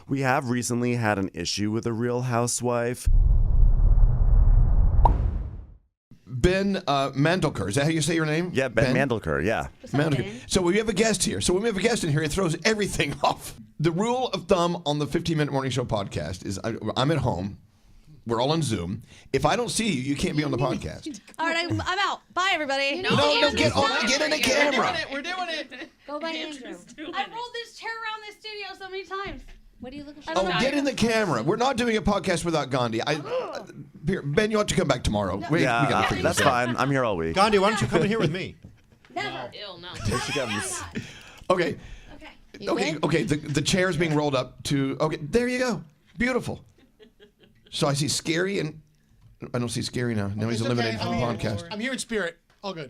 We have recently had an issue with a Real Housewife. Ben Mandelker. Is that how you say your name? Yeah, Ben Mandelker, yeah. Mandelker. So we have a guest here. So when we have a guest in here, it throws everything off. The rule of thumb on the 15-Minute Morning Show podcast is I'm at home. We're all on Zoom. If I don't see you, you can't be on the podcast. All right, I'm out. Bye, everybody. No, get in the camera. We're doing it. Go by Andrew. I rolled this chair around this studio so many times. What are you looking for? Oh, get in the camera. We're not doing a podcast without Gandhi. Here, Ben, you have to come back tomorrow. No. We gotta figure That's this out. fine. I'm here all week. Gandhi, why don't you come in here with me? Never. Ew, no. Here she comes. Okay. Okay. The chair's being rolled up to. Okay, there you go. Beautiful. So I see Scary and I don't see Scary now. Now he's eliminated from the podcast. I'm here in spirit. All good.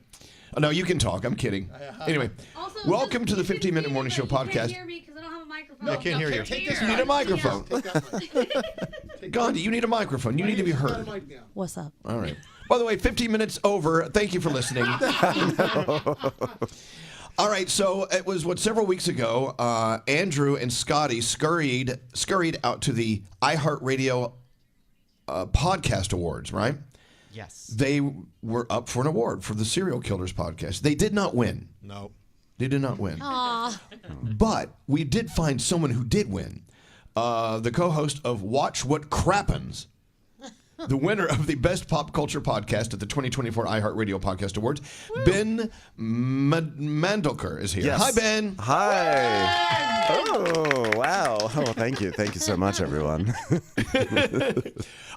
Oh, no, you can talk. I'm kidding. Anyway, Also, welcome to the 15-Minute Morning Show You podcast. can't hear me because I don't have a microphone. I can't hear you. You need a microphone. Gandhi, you need a microphone. You need to be heard. What's up? All right. By the way, 15 minutes over. Thank you for listening. All right, so it was several weeks ago. Andrew and Scotty scurried out to the iHeartRadio podcast awards, right? Yes. They were up for an award for the Serial Killers podcast. They did not win. No. They did not win. Aw. But we did find someone who did win. The co-host of Watch What Crappens, the winner of the Best Pop Culture Podcast at the 2024 iHeartRadio Podcast Awards, Ben Mandelker is here. Yes. Hi, Ben. Hi. Oh, wow. Oh, thank you. Thank you so much, everyone.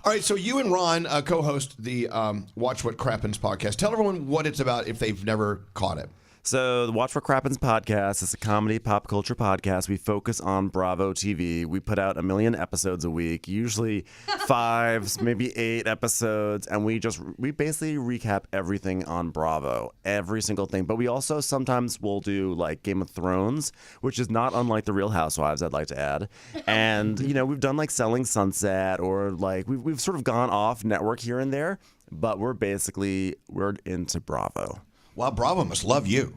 All right, so you and Ron co-host the Watch What Crappens podcast. Tell everyone what it's about if they've never caught it. So the Watch for Crappens podcast is a comedy pop culture podcast. We focus on Bravo TV. We put out 1 million episodes a week, usually 5, maybe 8 episodes, and we basically recap everything on Bravo, every single thing. But we also sometimes will do like Game of Thrones, which is not unlike the Real Housewives, I'd like to add. And we've done like Selling Sunset, or like we've sort of gone off network here and there, but we're into Bravo. Wow, Bravo must love you.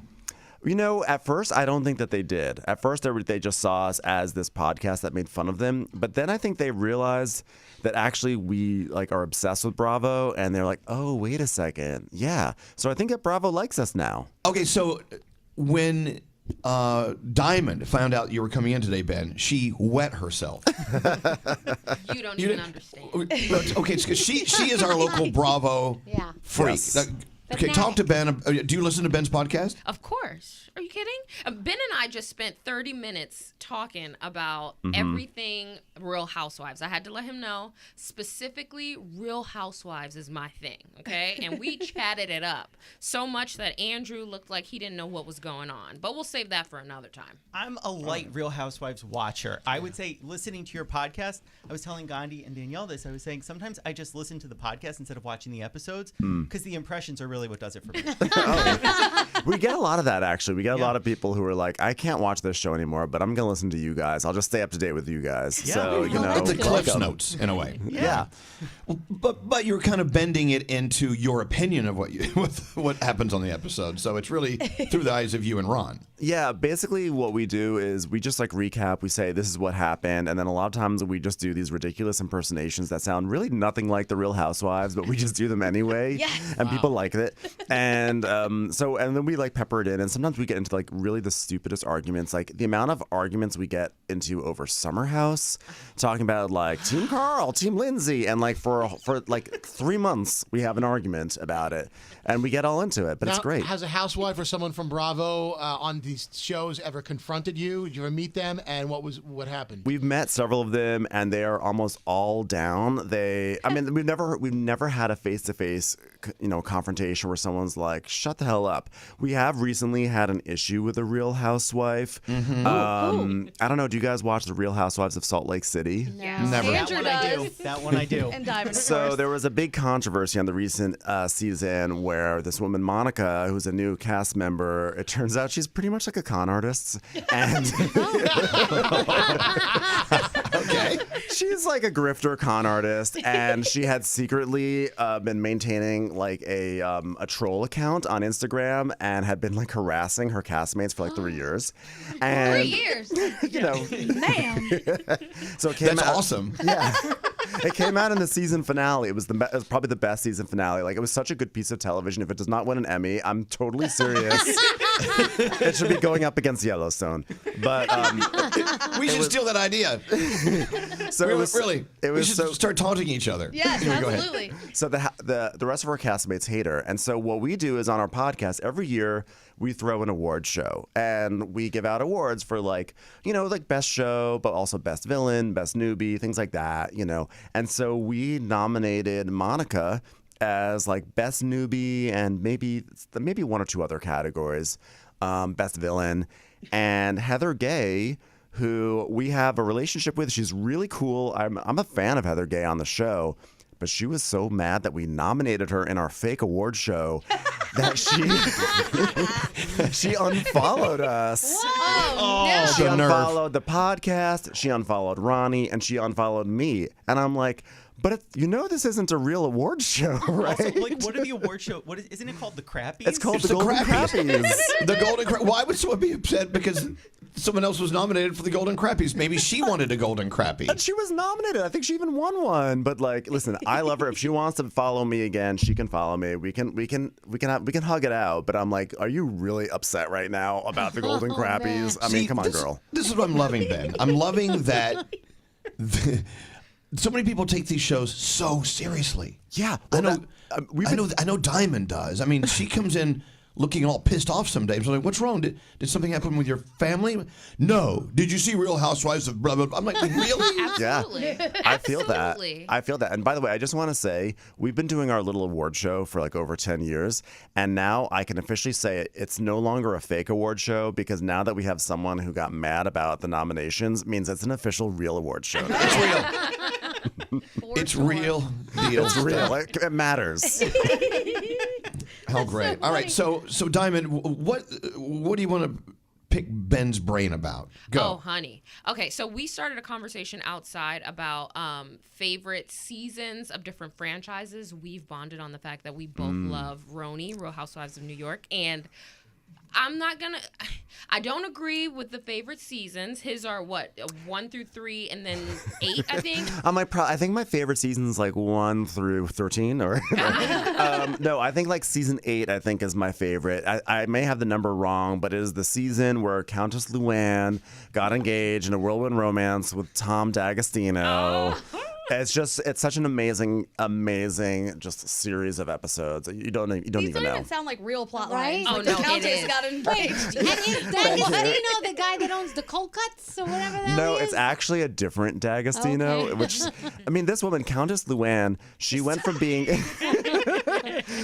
At first, I don't think that they did. At first, they just saw us as this podcast that made fun of them. But then I think they realized that actually we are obsessed with Bravo, and they're like, oh, wait a second. Yeah. So I think that Bravo likes us now. Okay, so when Diamond found out you were coming in today, Ben, she wet herself. You don't even understand. Okay, because she is our local Bravo freak. Yes. Okay, talk to Ben. Do you listen to Ben's podcast? Of course. Are you kidding? Ben and I just spent 30 minutes talking about everything Real Housewives. I had to let him know, specifically, Real Housewives is my thing, okay? And we chatted it up so much that Andrew looked like he didn't know what was going on. But we'll save that for another time. I'm a light Real Housewives watcher. I would say listening to your podcast, I was telling Gandhi and Danielle this, I was saying sometimes I just listen to the podcast instead of watching the episodes because the impressions are really what does it for me. We get a lot of that, actually. We get a lot of people who are like, I can't watch this show anymore, but I'm going to listen to you guys. I'll just stay up to date with you guys. Yeah. So, It's a Cliff's welcome. Notes, in a way. Yeah. Well, but you're kind of bending it into your opinion of what happens on the episode. So it's really through the eyes of you and Ron. Yeah, basically what we do is we just recap. We say this is what happened, and then a lot of times we just do these ridiculous impersonations that sound really nothing like the Real Housewives, but we just do them anyway. Yes. And people like it. And and then we pepper it in, and sometimes we get into really the stupidest arguments. The amount of arguments we get into over Summer House, talking about Team Carl, Team Lindsay, and for 3 months we have an argument about it, and we get all into it. But Now, it's great. Has a housewife or someone from Bravo on these shows ever confronted you? Did you ever meet them? And what happened? We've met several of them, and they are almost all down. We've never had a face-to-face, confrontation where someone's like, "Shut the hell up." We have recently had an issue with a Real Housewife. I don't know. Do you guys watch the Real Housewives of Salt Lake City? Yeah. Never. Andrew does. That one I do. And Diamond, of So course. there was a big controversy on the recent season where this woman, Monica, who's a new cast member, it turns out she's pretty much like a con artist. And Okay. She's like a grifter con artist, and she had secretly been maintaining like a troll account on Instagram and had been like harassing her castmates for like 3 years. And 3 years. you know, Man. so it came That's out, awesome. Yeah. It came out in the season finale. It was probably the best season finale. Like, it was such a good piece of television. If it does not win an Emmy, I'm totally serious. It should be going up against Yellowstone. But We should steal that idea. so it was Really. It was we should start taunting each other. Yes, Anyway, go ahead. absolutely. So the rest of our castmates hate her. And so what we do is on our podcast every year we throw an award show and we give out awards for like best show, but also best villain, best newbie, things like that, And so we nominated Monica as like best newbie and maybe one or two other categories, best villain, and Heather Gay, who we have a relationship with. She's really cool. I'm a fan of Heather Gay on the show. But she was so mad that we nominated her in our fake award show that she unfollowed us. Oh, no. She The nerve. unfollowed the podcast, she unfollowed Ronnie, and she unfollowed me. And I'm like, but this isn't a real award show, right? Also, like, what are the award show? Isn't it called the Crappies? It's called It's the Golden Crappies. Crappies. The Golden Crappies. Why would someone be upset because someone else was nominated for the Golden Crappies? Maybe she wanted a Golden Crappie. And she was nominated. I think she even won one. But like, listen, I love her. If she wants to follow me again, she can follow me. We can hug it out. But I'm like, are you really upset right now about the Golden Crappies? I mean, See, come on, this, girl. This is what I'm loving, Ben. I'm loving that so many people take these shows so seriously. Yeah, I well, know. I know Diamond does. I mean, she comes in looking all pissed off some days. I'm like, what's wrong? Did something happen with your family? No. Did you see Real Housewives of blah, blah, blah? I'm like, really? Absolutely. Yeah, I feel that. Absolutely. I feel that. And by the way, I just want to say we've been doing our little award show for like over 10 years. And now I can officially say it's no longer a fake award show because now that we have someone who got mad about the nominations means it's an official real award show. It's real. It's real deal. It's real. It matters. How great. All right. So Diamond, what do you want to pick Ben's brain about? Go. Oh, honey. Okay, so we started a conversation outside about favorite seasons of different franchises. We've bonded on the fact that we both love Roni, Real Housewives of New York, and I don't agree with the favorite seasons. His are 1 through 3 and then 8, I think. I think my favorite season is like 1 through 13 or no, I think like season 8 I think is my favorite. I may have the number wrong, but it is the season where Countess Luann got engaged in a whirlwind romance with Tom D'Agostino. It's such an amazing just series of episodes. You don't These even don't know. even sound like real plot Right? lines. Oh, Like no, the it Countess is. got engaged. And is D'Agostino the guy that owns the cold cuts or whatever that No, is? it's actually a different D'Agostino. Okay. Which, I mean, this woman, Countess Luann, she went from being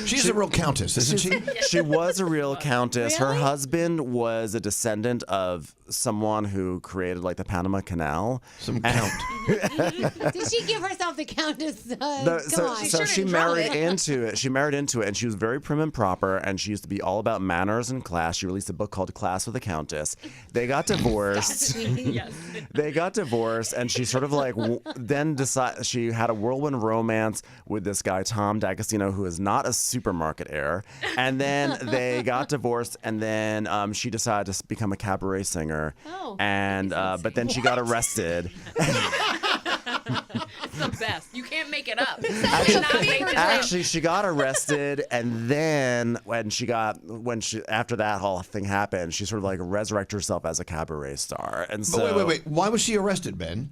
She's a real countess, isn't she? she was a real countess. Her Really? husband was a descendant of someone who created like the Panama Canal. Some count. Did she give herself the countess? Come on. So she married into it. She married into it, and she was very prim and proper. And she used to be all about manners and class. She released a book called Class with a Countess. They got divorced. Yes. They got divorced, and she sort of like then decided she had a whirlwind romance with this guy Tom D'Agostino, who is not a supermarket heir. And then they got divorced, and then she decided to become a cabaret singer. Oh, And but then she got arrested. It's the best. You can't make it up. You cannot make this up. Actually, she got arrested, and then after that whole thing happened, she sort of like resurrected herself as a cabaret star. And so, But wait. Why was she arrested, Ben?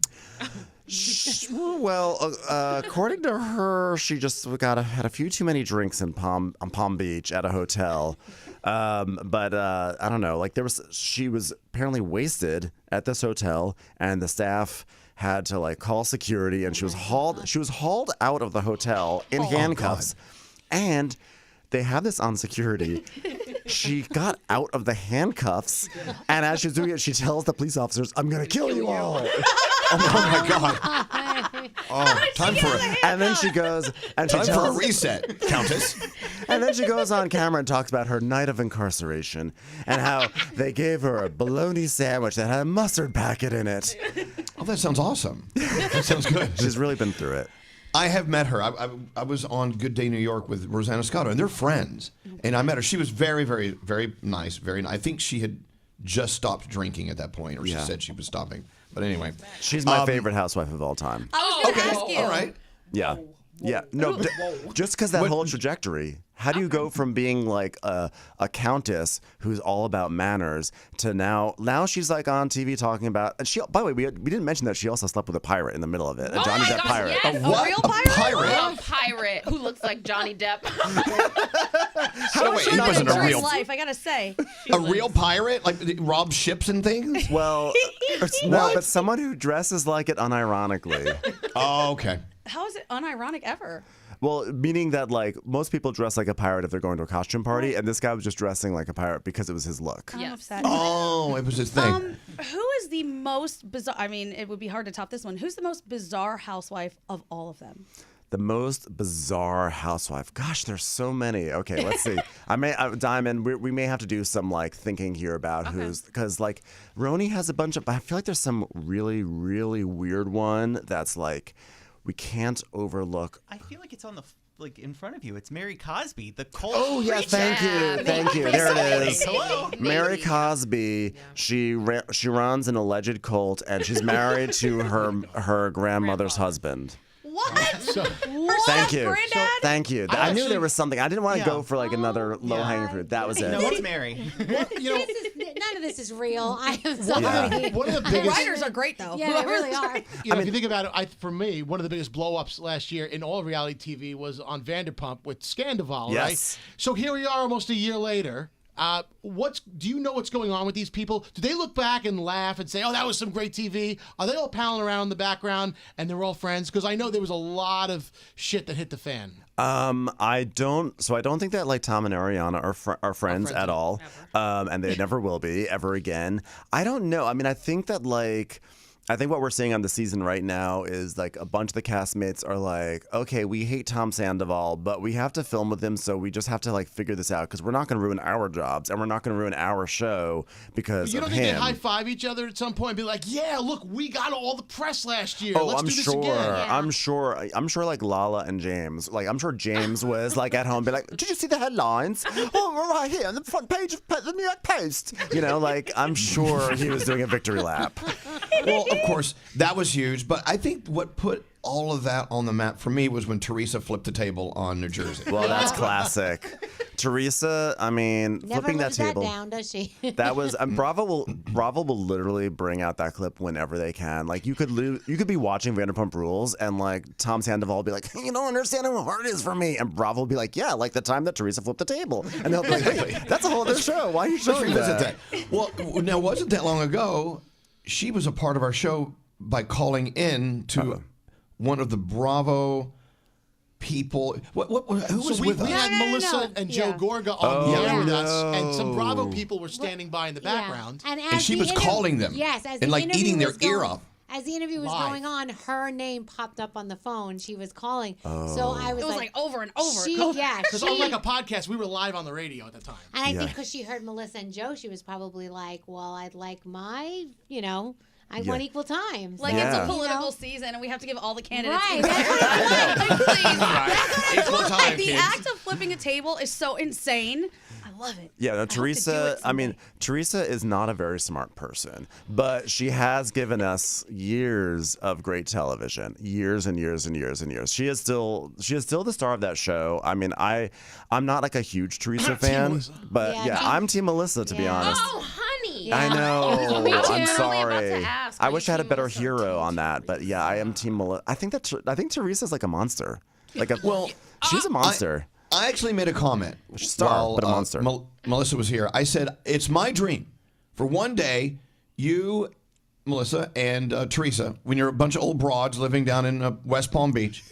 Well, according to her, she just had a few too many drinks on Palm Beach at a hotel. But I don't know. Like she was apparently wasted at this hotel, and the staff had to like call security, and she was hauled out of the hotel in handcuffs, and they have this on security. She got out of the handcuffs, and as she's doing it, she tells the police officers, "I'm gonna kill you all." Oh my God. Oh, time for it. And then she goes, and she Time for a tells, reset, Countess. and then she goes on camera and talks about her night of incarceration and how they gave her a bologna sandwich that had a mustard packet in it. that sounds awesome. That sounds good. She's really been through it. I have met her. I was on Good Day New York with Rosanna Scotto, and they're friends. And I met her. She was very, very, very nice. Very nice. I think she had just stopped drinking at that point, or she said she was stopping. But anyway. She's my favorite housewife of all time. I was going to ask you. All right. Yeah. Yeah. No, just because that whole trajectory. How do you go from being like a countess who's all about manners to now she's like on TV talking about, and she, by the way, we didn't mention that she also slept with a pirate in the middle of it, a Johnny Depp pirate. Yes. What? A real pirate? A pirate who looks like Johnny Depp. So wait, he wasn't a real life, I gotta say. real pirate, like robbed ships and things. Well, no, but someone who dresses like it unironically. Oh, okay. How is it unironic ever? Well, meaning that like most people dress like a pirate if they're going to a costume party, and this guy was just dressing like a pirate because it was his look. I'm Yes. upset. Oh, it was his thing. Who is the most bizarre? I mean, it would be hard to top this one. Who's the most bizarre housewife of all of them? The most bizarre housewife. Gosh, there's so many. Okay, let's see. Diamond, we may have to do some like thinking here about who's, because like Roni has a bunch of. I feel like there's some really, really weird one that's like we can't overlook. I feel like it's on the like in front of you. It's Mary Cosby, the cult. Oh yeah, thank you. There it is. Hello. Mary Cosby. She runs an alleged cult, and she's married to her grandmother's husband. What? Thank you. Granddad? Thank you. I knew there was something. I didn't want to go for like another low-hanging fruit. That was it. No, it's Mary. None of this is real. I am sorry. One of the The biggest. writers are great, though. Yeah, they really are. If you think about it, for me, one of the biggest blow-ups last year in all reality TV was on Vanderpump with Scandival, Yes. right? So here we are almost a year later. Do you know what's going on with these people? Do they look back and laugh and say, "Oh, that was some great TV"? Are they all palling around in the background and they're all friends? Because I know there was a lot of shit that hit the fan. I don't think that like Tom and Ariana are friends at all, and they never will be ever again. I don't know. I mean, I think what we're seeing on the season right now is like a bunch of the castmates are like, okay, we hate Tom Sandoval, but we have to film with him, so we just have to like figure this out because we're not going to ruin our jobs and we're not going to ruin our show because You of don't think him. they'd high-five each other at some point and be like, "Yeah, look, we got all the press last year. Oh, Let's I'm do this sure. again." I'm sure. Like Lala and James. Like I'm sure James was like at home, be like, "Did you see the headlines? Oh, we're right here on the front page of the New York Post." You know, like I'm sure he was doing a victory lap. Well, of course, that was huge. But I think what put all of that on the map for me was when Teresa flipped the table on New Jersey. Well, that's classic. Teresa, I mean, Never flipping that lives table. that down, does she? That was Bravo will literally bring out that clip whenever they can. Like you could be watching Vanderpump Rules and like Tom Sandoval will be like, "You don't understand how hard it is for me," and Bravo will be like, "Yeah, like the time that Teresa flipped the table," and they'll be like, "Wait, that's a whole other show. Why are you Let's showing revisit that?" that. Well, now wasn't that long ago? She was a part of our show by calling in to one of the Bravo people. Who was with we us? had Melissa and Joe Yeah. Gorga on the air with us, and some no. Bravo people were standing by in the background. Yeah. And she was calling them. Yes, as and the like interview eating their was ear going- off. As the interview was Live. going on, her name popped up on the phone. She was calling. So I was It was like over and over. Because unlike a podcast, we were live on the radio at the time. And I think because she heard Melissa and Joe, she was probably like, "Well, I'd like my, I want equal time." Like Yeah. it's a political season, and we have to give all the candidates. Right. equal That's what time. Like, please. Equal time, The kids. act of flipping a table is so insane. I love it. Yeah, no, I hope to do Teresa. it I mean, someday. Teresa is not a very smart person, but she has given us years of great television, years and years and years and years. She is still the star of that show. I mean, I'm not like a huge Teresa fan, Melissa. but Yeah, yeah, Team- I'm Team Melissa to be Yeah. honest. Oh, honey. I know. Me too. I'm Really about sorry. to ask, I are wish you I had a Team better Melissa or hero Team on that, but yeah, I am Team Melissa. I think Teresa's like a monster. Like she's a monster. I actually made a comment. Star, while, but a monster. Melissa was here. I said, "It's my dream for one day, you, Melissa, and Teresa, when you're a bunch of old broads living down in West Palm Beach,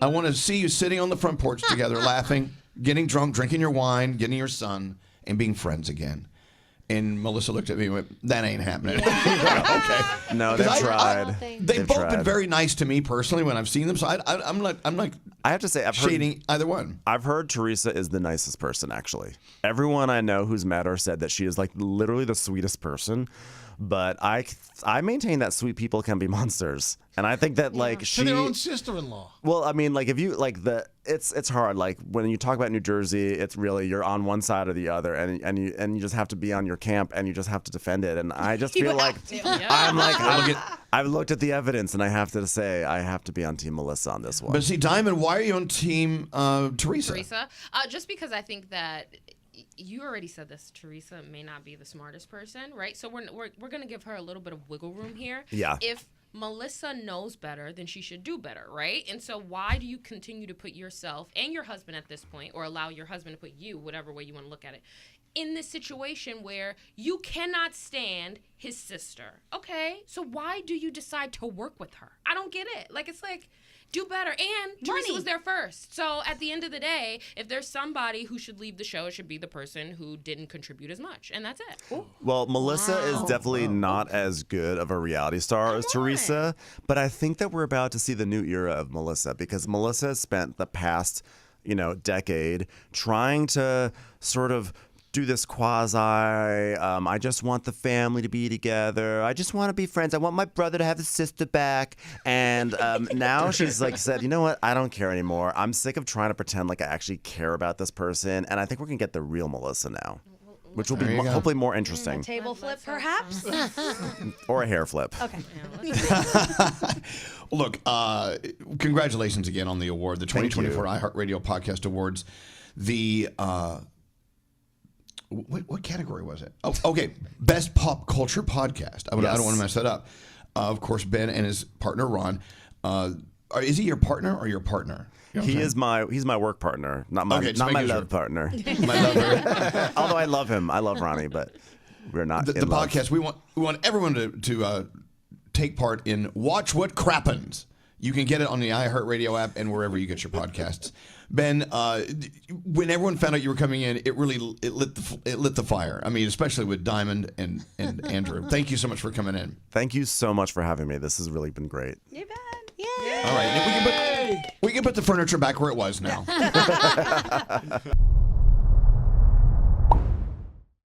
I want to see you sitting on the front porch together, laughing, getting drunk, drinking your wine, getting your sun, and being friends again." And Melissa looked at me and went, "That ain't happening." Okay. No, they've I- tried. They've They've both tried. been very nice to me personally when I've seen them. So I'm like I have to say, I've heard shading either one. I've heard Teresa is the nicest person, actually. Everyone I know who's met her said that she is like literally the sweetest person. But I maintain that sweet people can be monsters, and I think that like To their own sister-in-law. Well, I mean, like if you like it's hard. Like when you talk about New Jersey, it's really you're on one side or the other, and you just have to be on your camp, and you just have to defend it. And I just feel like I've looked at the evidence, and I have to say I have to be on Team Melissa on this one. But see, Diamond, why are you on Team Teresa? Just because I think that you already said this. Teresa may not be the smartest person, right? So we're gonna give her a little bit of wiggle room here. Yeah. If Melissa knows better, then she should do better, right? And so why do you continue to put yourself and your husband at this point, or allow your husband to put you, whatever way you want to look at it, in this situation where you cannot stand his sister? Okay, so why do you decide to work with her? I don't get it. Like, it's like, do better. And Teresa was there first. So at the end of the day, if there's somebody who should leave the show, it should be the person who didn't contribute as much. And that's it. Ooh. Well, Melissa is definitely not as good of a reality star as Teresa, but I think that we're about to see the new era of Melissa, because Melissa has spent the past, decade trying to sort of do this quasi, I just want the family to be together. I just want to be friends. I want my brother to have his sister back. And now she's like said, you know what? I don't care anymore. I'm sick of trying to pretend like I actually care about this person. And I think we're going to get the real Melissa now, which will be hopefully more interesting. A table flip, perhaps? Or a hair flip. Okay. Look, congratulations again on the award, the 2024 iHeartRadio Podcast Awards. The... What category was it? Oh, okay. Best Pop Culture Podcast. I don't want to mess that up. Of course, Ben and his partner, Ron. Is he your partner or your partner? You know he's my work partner, not my love partner. My lover. Although I love him. I love Ronnie, but we're not the love. Podcast. We want everyone to take part in Watch What Crappens. You can get it on the iHeartRadio app and wherever you get your podcasts. Ben, when everyone found out you were coming in, it lit the fire. I mean, especially with Diamond and Andrew. Thank you so much for coming in. Thank you so much for having me. This has really been great. You bet. Yay! All right, we can put the furniture back where it was now.